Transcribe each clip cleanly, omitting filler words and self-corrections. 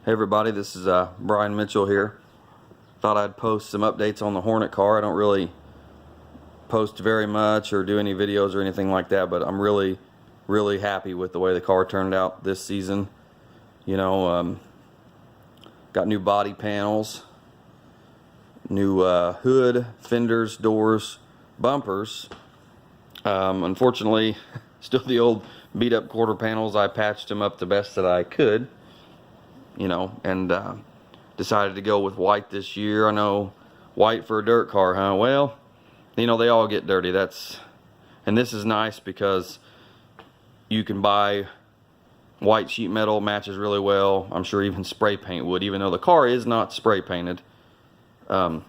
Hey everybody, this is Brian Mitchell here. Thought I'd post some updates on the Hornet car. I don't really post very much or do any videos or anything like that, but I'm really happy with the way the car turned out this season. You know, got new body panels, new hood, fenders, doors, bumpers. Unfortunately, still the old beat up quarter panels. I patched them up the best that I could, you know, and decided to go with white this year. I know, white for a dirt car, huh? Well, you know, they all get dirty. And this is nice because you can buy white sheet metal, matches really well. I'm sure even spray paint would, even though the car is not spray painted. You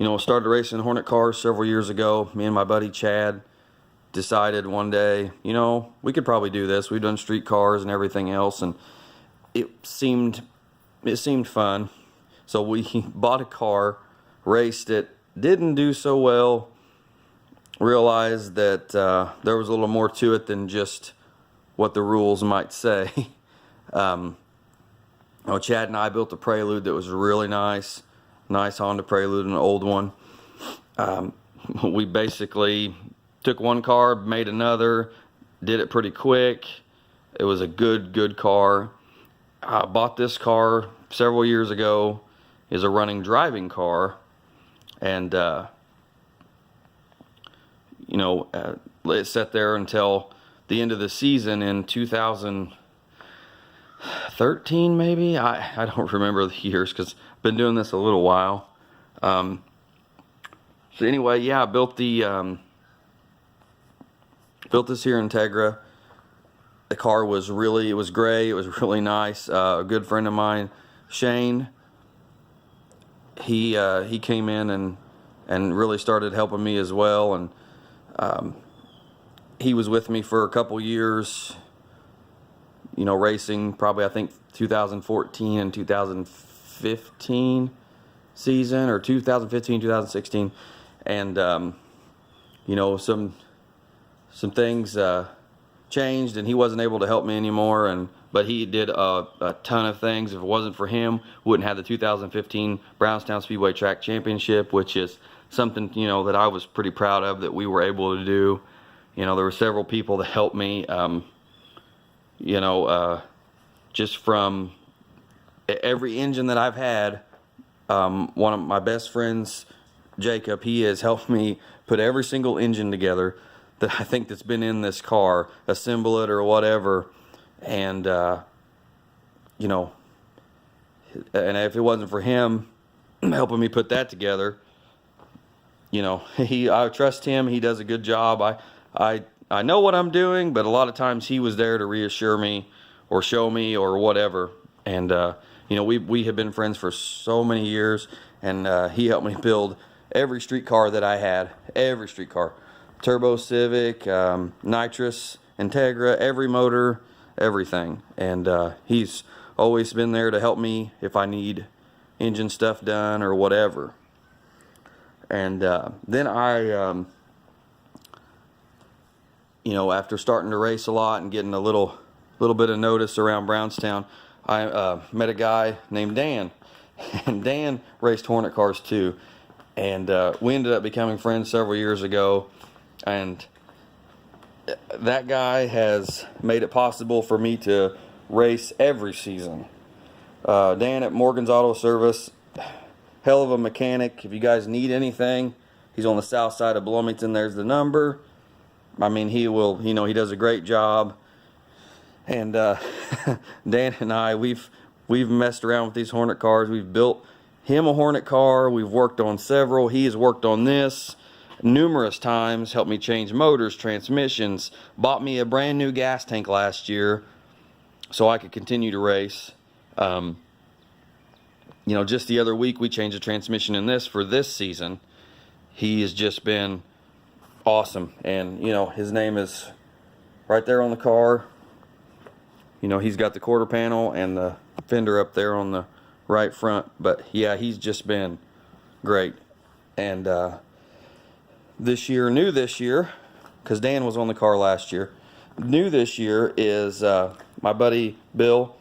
know, I started racing Hornet cars several years ago. Me and my buddy Chad decided one day, you know, we could probably do this. We've done street cars and everything else, and it seemed fun. So we bought a car, raced it, didn't do so well, realized that there was a little more to it than just what the rules might say. Chad and I built a Prelude that was really nice Honda Prelude, an old one. We basically took one car, made another, did it pretty quick. It was a good car. I bought this car several years ago. Is a running driving car, and you know, it sat there until the end of the season in 2013 maybe. I don't remember the years because I've been doing this a little while. So anyway, yeah, I built the built this here in Integra. The car was it was gray. It was really nice. A good friend of mine, Shane, he came in and really started helping me as well. And he was with me for a couple years, you know, racing probably I think 2014 and 2015 season, or 2015, 2016. And you know, some things changed and he wasn't able to help me anymore, but he did a ton of things. If it wasn't for him, wouldn't have the 2015 Brownstown Speedway Track Championship, which is something, you know, that I was pretty proud of that we were able to do. You know, there were several people that helped me, you know, just from every engine that I've had. One of my best friends, Jacob, he has helped me put every single engine together that I think that's been in this car, assemble it or whatever. And you know, and if it wasn't for him helping me put that together, you know, I trust him. He does a good job. I know what I'm doing, but a lot of times he was there to reassure me or show me or whatever. And you know, we have been friends for so many years, and he helped me build every street car that I had, every street car. Turbo Civic, nitrous, Integra, every motor, everything. And he's always been there to help me if I need engine stuff done or whatever. And then I, you know, after starting to race a lot and getting a little bit of notice around Brownstown, I met a guy named Dan. And Dan raced Hornet cars too. And we ended up becoming friends several years ago. And that guy has made it possible for me to race every season. Dan at Morgan's Auto Service, hell of a mechanic. If you guys need anything, he's on the south side of Bloomington. There's the number. I mean, he will, you know, he does a great job. And Dan and I, we've messed around with these Hornet cars. We've built him a Hornet car. We've worked on several. He has worked on this numerous times, helped me change motors, transmissions, bought me a brand new gas tank last year so I could continue to race. You know, just the other week we changed the transmission in this for this season. He has just been awesome. And you know, his name is right there on the car. You know, he's got the quarter panel and the fender up there on the right front. But yeah, he's just been great. And this year, new this year, because Dan was on the car last year, new this year is my buddy Bill.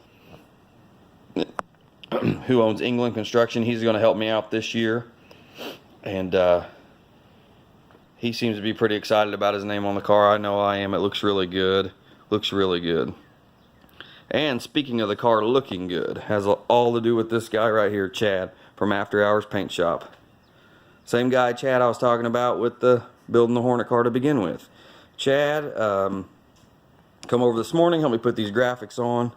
who owns England Construction. He's going to help me out this year, and he seems to be pretty excited about his name on the car. I know I am. It looks really good. Looks really good. And speaking of the car looking good, has all to do with this guy right here, Chad, from After Hours Paint Shop. Same guy, Chad, I was talking about with the building the Hornet car to begin with. Chad, come over this morning, helped me put these graphics on.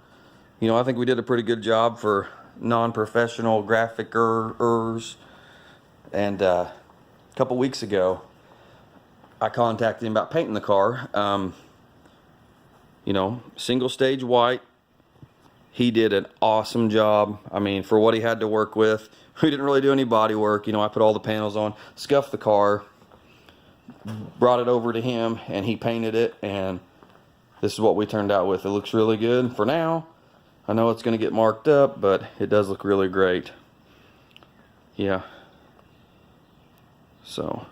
You know, I think we did a pretty good job for non-professional graphicers. And a couple weeks ago, I contacted him about painting the car. You know, single stage white. He did an awesome job. I mean, for what he had to work with, we didn't really do any body work. You know, I put all the panels on, scuffed the car, brought it over to him, and he painted it, and this is what we turned out with. It looks really good for now. I know it's going to get marked up, but it does look really great. Yeah. So,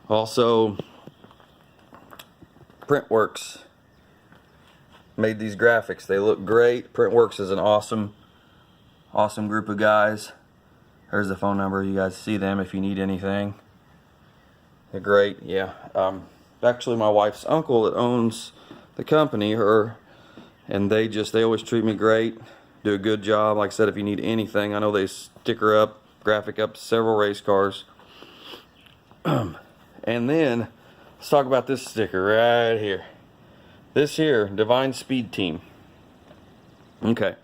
also, Printworks made these graphics. They look great. Printworks is an awesome group of guys. There's the phone number. You guys see them if you need anything. They're great. Yeah. Actually, my wife's uncle that owns the company, and they always treat me great. Do a good job. Like I said, if you need anything, I know they sticker up, graphic up several race cars. And then let's talk about this sticker right here. This here, Divine Speed Team. Okay,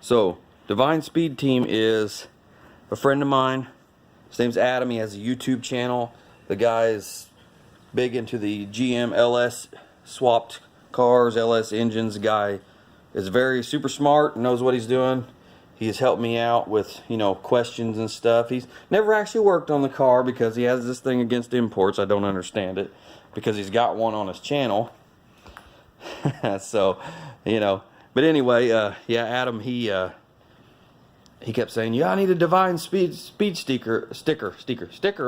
so Divine Speed Team is a friend of mine. His name's Adam. He has a YouTube channel. The guy's big into the GM LS swapped cars, LS engines. The guy is very super smart, knows what he's doing. He has helped me out with, you know, questions and stuff. He's never actually worked on the car because he has this thing against imports. I don't understand it because he's got one on his channel. So, you know, but anyway, yeah, Adam, he kept saying, yeah, I need a Divine Speed sticker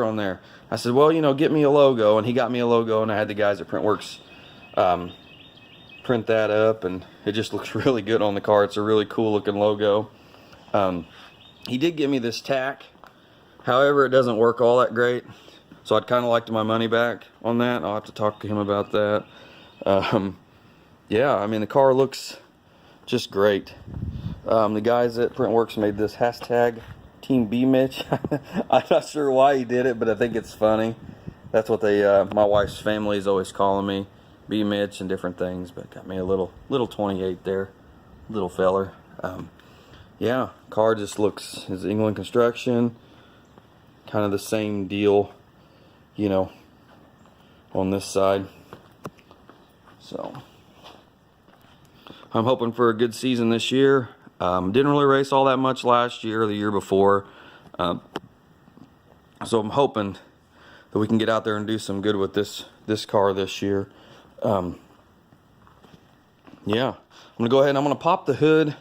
on there. I said, well, you know, get me a logo, and he got me a logo, and I had the guys at Printworks print that up, and it just looks really good on the car. It's a really cool looking logo. He did give me this tack, however, it doesn't work all that great, so I'd kind of like my money back on that. I'll have to talk to him about that. Yeah, I mean, the car looks just great. The guys at Printworks made this hashtag Team B Mitch. I'm not sure why he did it, but I think it's funny. That's what my wife's family is always calling me, B Mitch and different things. But got me a little 28 there, little feller. Yeah, car just looks, is England Construction, kind of the same deal, you know, on this side. So I'm hoping for a good season this year. Didn't really race all that much last year or the year before. So I'm hoping that we can get out there and do some good with this car this year. Yeah, I'm gonna go ahead and I'm gonna pop the hood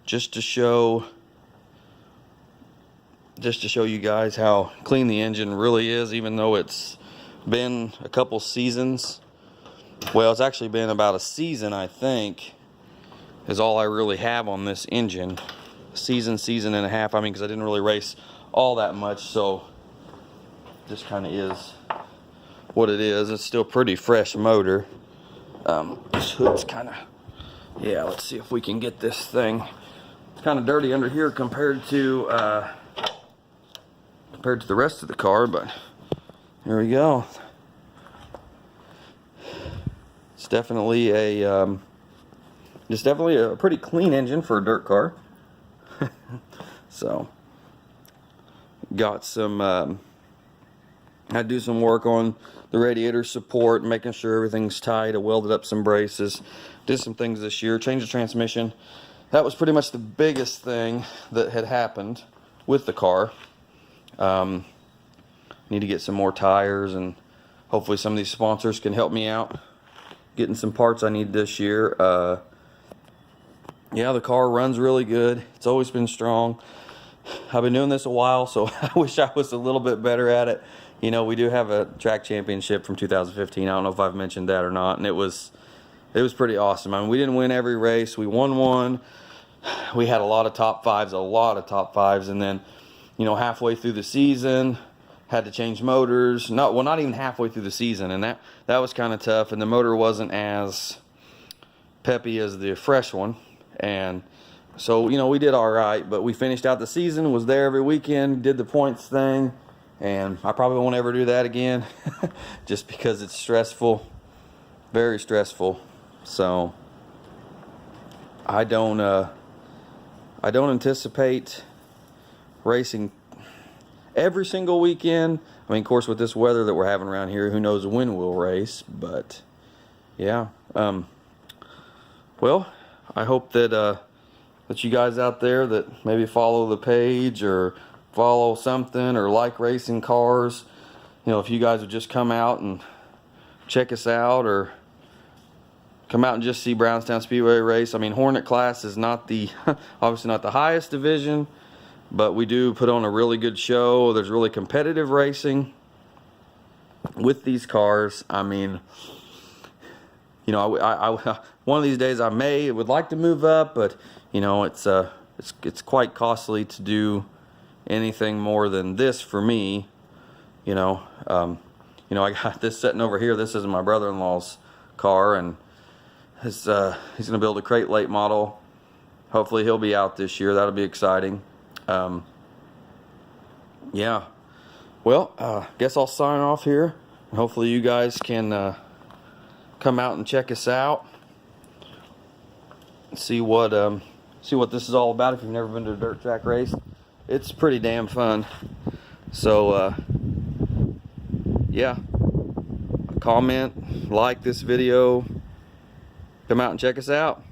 just to show you guys how clean the engine really is, even though it's been a couple seasons. Well, it's actually been about a season, I think, is all I really have on this engine. Season and a half. I mean, because I didn't really race all that much, so just kind of is what it is. It's still pretty fresh motor. This hood's kind of, yeah, let's see if we can get this thing. It's kind of dirty under here compared to the rest of the car, but here we go. It's definitely a pretty clean engine for a dirt car. So got some I had to do some work on the radiator support, making sure everything's tight. I welded up some braces, did some things this year, changed the transmission. That was pretty much the biggest thing that had happened with the car. Need to get some more tires, and hopefully some of these sponsors can help me out getting some parts I need this year. Yeah, the car runs really good. It's always been strong. I've been doing this a while, so I wish I was a little bit better at it. You know, we do have a track championship from 2015. I don't know if I've mentioned that or not, and it was pretty awesome. I mean, we didn't win every race. We won one. we had a lot of top fives, and then, you know, halfway through the season, had to change motors. Not even halfway through the season, and that was kind of tough, and the motor wasn't as peppy as the fresh one, and so, you know, we did all right, but we finished out the season, was there every weekend, did the points thing, and I probably won't ever do that again, just because it's stressful, very stressful. So I don't anticipate racing every single weekend. I mean, of course, with this weather that we're having around here, who knows when we'll race, but yeah. Well, I hope that that you guys out there that maybe follow the page or follow something or like racing cars, you know, if you guys would just come out and check us out, or come out and just see Brownstown Speedway race. I mean, Hornet class is not the obviously not the highest division, but we do put on a really good show. There's really competitive racing with these cars. I mean, you know, I one of these days I would like to move up, but you know, it's quite costly to do anything more than this for me. You know, I got this sitting over here. This is my brother-in-law's car, and he's gonna build a crate late model. Hopefully he'll be out this year. That'll be exciting. Yeah. Well, guess I'll sign off here. Hopefully you guys can come out and check us out. See what this is all about. If you've never been to a dirt track race, it's pretty damn fun. So yeah, comment, like this video, come out and check us out.